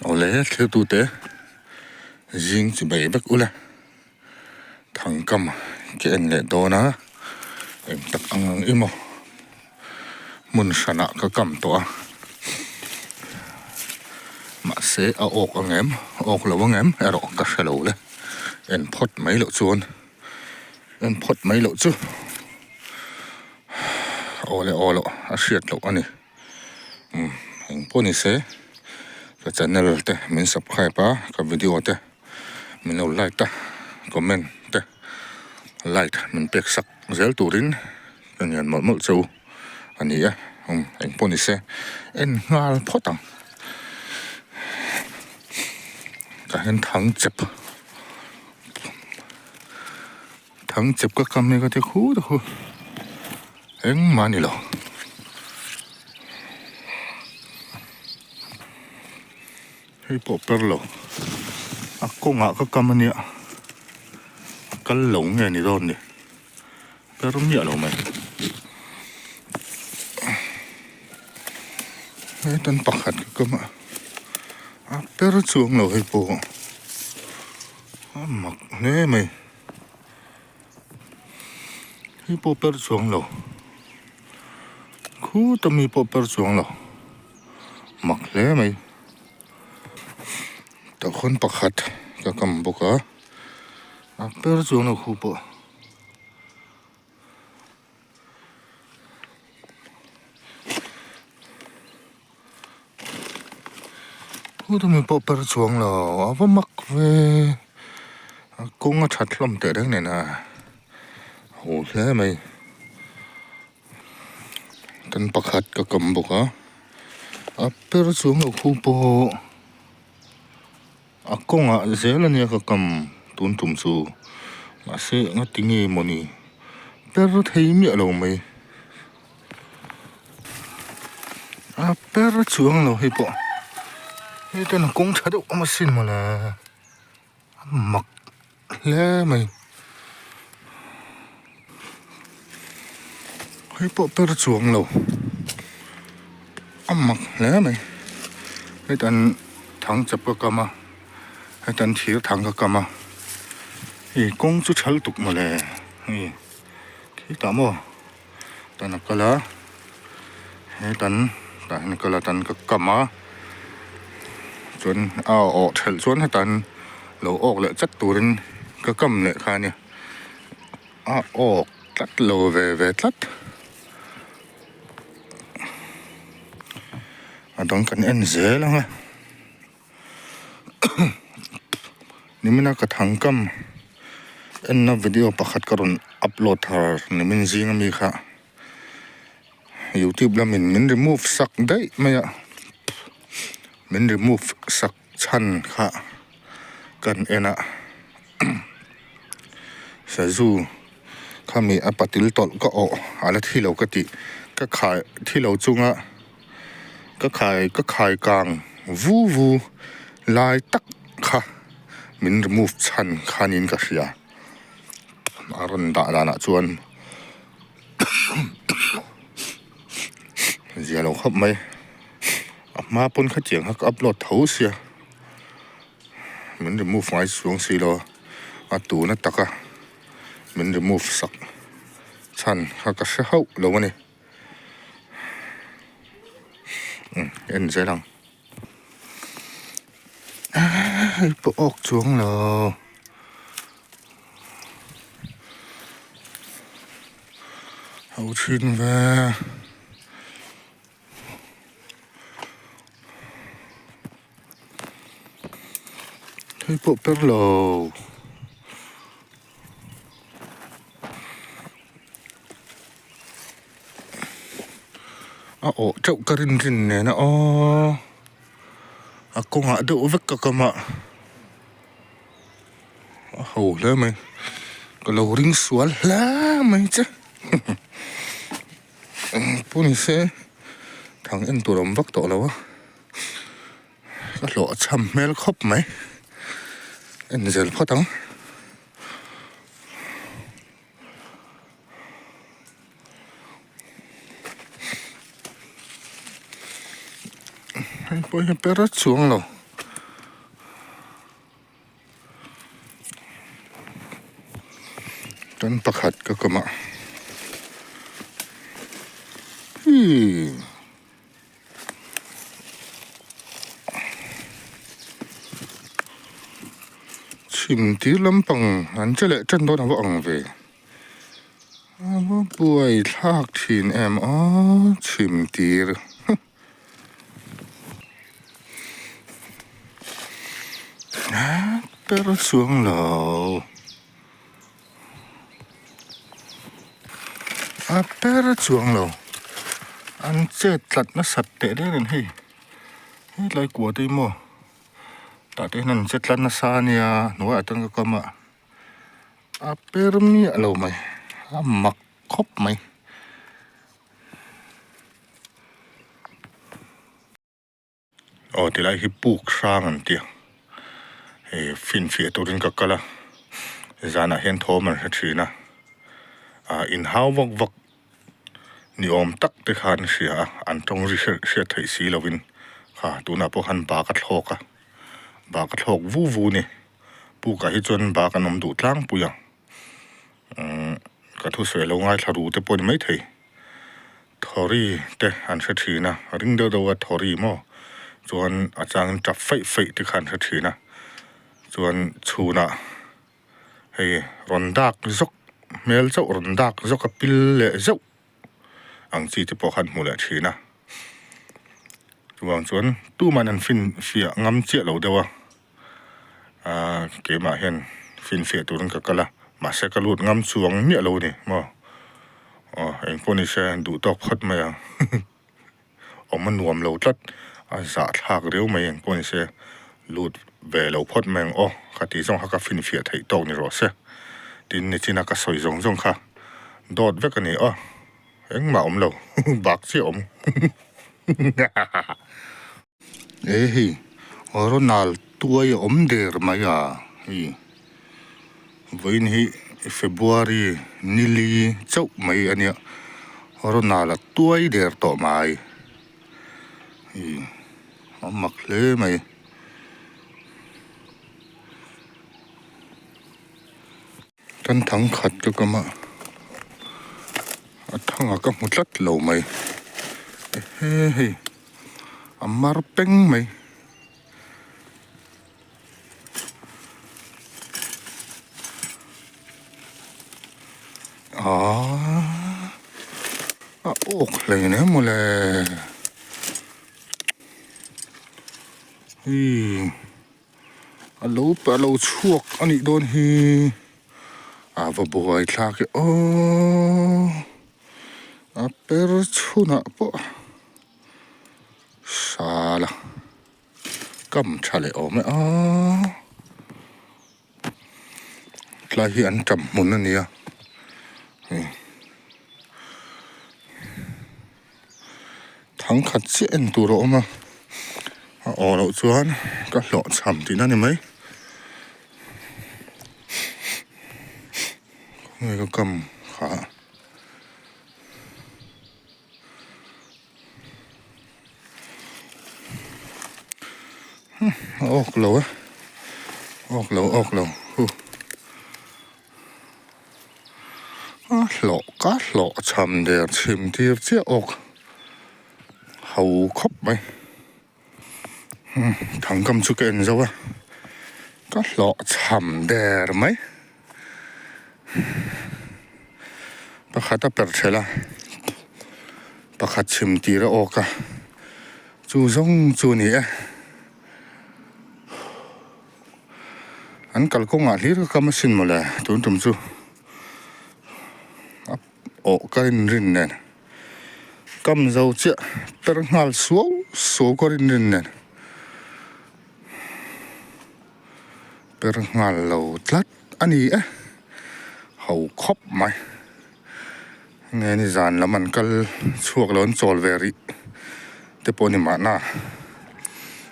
Ole theo tu te riêng chỉ bảy bác ule Thangkam cái anh lệ đó na em tắc ăn imo mun sana ka kam to mà sẽ ở ốc anh em ốc là anh em ở đó cái xe lầu le em phốt mấy lộ chuồn em phốt mấy lộ chu ole a siết lộ anh em poni sẽ cái channel te mình subscribe cái video te mình like ta comment te like mình pek sak zel turin kan yan mal chu ani a em poni sẽ en nghal photang cái hen thằng chụp cái cam này có thể khú được không em mà nè lo hay bộ perlo aku ngak cái cam này cái lồng này nè rồi nè perlo nhẹ lo mày cái tên bạc hạt cái cam à perlo chuông lo hay bộ mặc nè mày hi po per chuang lo khu tami po per chuang lo mak le mai ta khon pakhat ka kam boka a per chuang lo khu po khu tami po per chuang lo ava mak ve kung a that hlom te dang ne na hồ thế mày tân bạc hạt cả cầm bọc á áp per xuống ở khu bộ công ạ dễ là nhiều cả cầm tuôn tụm su mà sẽ ngắt tiếng nghe moni per thấy miệng lâu mày áp per xuống lâu hay bộ cái tên là cũng thấy được mà xin mà là mặc lẽ mày hay bộ per chuông lâu mặc lẽ mày hay tận thằng chụp cái cama hay tận thiếu thằng cái cama thì công chú chal tục mà lẽ khi tạm ô tận cái lá hay tận cái là tận cái cama chuẩn ao thel chuẩn hay tận lâu ốc lại chất tủ đến cái cam lại khai nè ốc chất lâu về chất Adong kan en zel lang ni mina ka thangkam en na video pakhat karon upload har ni min zinga mi kha YouTube la min remove sak dai maya min remove sak chan kha kan ena sazu khami apatil tol ka o ala thilo ka ti ka khai thilo chunga cái khai càng vu lại tắc kha mình remove chan khanin ka sia aron da na chuan zalo khop mai ma pon kha chiang hak upload tho sia mình remove mai xuống si lo atu na taka mình remove sak chan ha ka se hau lo mani en dễ lắm bộ ốc xuống rồi hậu chín về thấy bộ per lồ chậu cà rin này nó con ngã đậu vứt cả cầm ạ hầu lên mày cái lầu ring xuống lá mày chứ bún xe thằng em tụi đồng vứt tổ đâu á cái lọ chầm mel khóc mày em giờ phát thằng bây giờ per xuống rồi กันประคัดก็มาชิมตีลำปังอันเจเละจันโดนว่าอังเวว่าป่วยทากทีนชิมตีรเปรสวงเหลาเปรสวงเหลาอันเจ็ดหลัดน่ะสัตว์เตะได้เลยเฮ้ยไรกลัวได้มั้งแต่ที่นั่นเจ็ดหลัดน่ะซาเนี่ยหนูอาจต้องก็มาเปรมีอะไรไหมมักคบไหมที่ไรฮิปปูกสร้างอันเดียวฟินเฟียตัวนึงก็ละจานะเห็นโทมันชื่อนะอินฮาววักนิอมตักเตขันเสียอันตรงริเสียไทยสีลวินค่ะตัวน่ะพวกหันบากัดหอกบากัดหอกวูนี่ปูกะฮิจวนบากันนมดูดล้างปุยังกะทุสวยลงง่ายทะลุแต่ปนไม่ไทยทอรี่แต่อันเสียนะริงเดาว่าทอรี่มั้งจวนอาจารย์จับไฟที่ขันเสียนะจวนชูนะรอนดักจกเมลเจ้ารอนดักจกกับปิลเล่เจ้าอังจีที่พอขันหมดแล้วชีนะจวนตู้มันอันฟินเฟียงำเจี๊ยเราเดียวเกี่ยมาเห็นฟินเฟียตัวนั้นก็ละมาเสกลูดงำสวงเมียเราเนี่ยมั้งเองพวกนี้เช่นดูตอกพัดมาอย่างมันหนวมเราตัดสาดหักเร็วมาอย่างพวกนี้เช่ลูดเวเราพัดมาอย่างคดีส่งหักฟินเฟียไทยตอกนี่รอเช่ดินนี่ที่นักสอยจงค่ะดอดเวกันนี่เอ็งมาเราบักเสียรอนนัลตัวยังเดือดมาอย่าวันนี้เฟบรุรีนิลีเจ้าไม่อันเนี้ยรอนนัลตัวเดือดต่อมามักเลยไหมท่านทั้งขัดก็มาทั้งก็มุดลัดเหลาไหมมาร์เป็งไหมโอ้เลยเนี่ยมูเลยเราไปเราชั่วอันนี้โดนว่าบ่อยทากเปรชุนะปะซาละกำชาเลไหมลายอันจำมุนนั่นเนี่ยทั้งขัดเสียนตัวเรามาเราชวนก็หล่อฉ่ำที่นั่นเห็นไหมนี่ก็กำขาออกเราหล่อก็หล่อฉ่ำเดียดชิมที่เสียออกเขาคบไหมถังกำชุกเอ็นซะวะก็หล่อฉ่ำเดียดไหมประคัดเปิดเชล่ะประคัดชิมตีระออกจูซงจูนี่อันกัลกงลีก็กำมาสินมาเลยตุ่มจูก็รินเนี่ยกำเจ้าเจ้าเป็นงานสวก็รินเนี่ยเป็นงานเราลัดอันนี้เขาคบไหมไงนี่จานแล้วมันก็ช่วงร้อนโจลเวรีแต่ปนิมาหน้า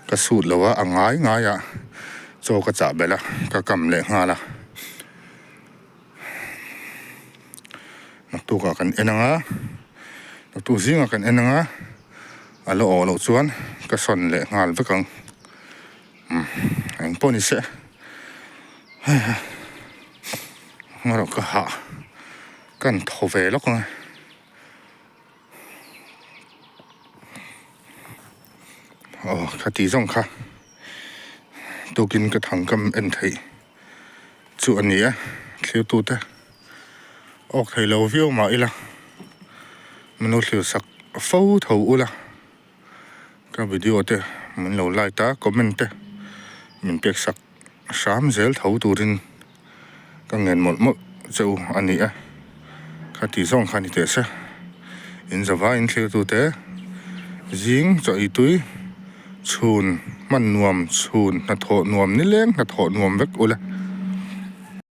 ก็สูดแล้วว่าง่ายโจก็จับไปละก็กำเละงาละนักตัวกันนักตัวซิงกันเราชวนก็สนเละงาไปกันปนิเสเราก็หา กันทเวลกไงอ๋อคดีส่งค่ะตัวกินกระถังกำเอ็นไทยส่วนนี้เที่ยวตัวเต้ออกไทยเราวิวมาอีละมันเอาเที่ยวสักเฝ้าเท่าอุละก็วิดีโอเต้มันเราไล่ตาคอมเมนต์เต้มันเปียกสัก3 เซลเท่าตัวรินก็เงินหมดเจ้าอันนี้คดีส่งค่ะนี่เต้ซะอินจะว่าอินเที่ยวตัวเต้ยิงจะอีตุยชูนมันนวมชูนนัดโถนวมนี่เลี้ยงนัดโถนวมเวกอุละ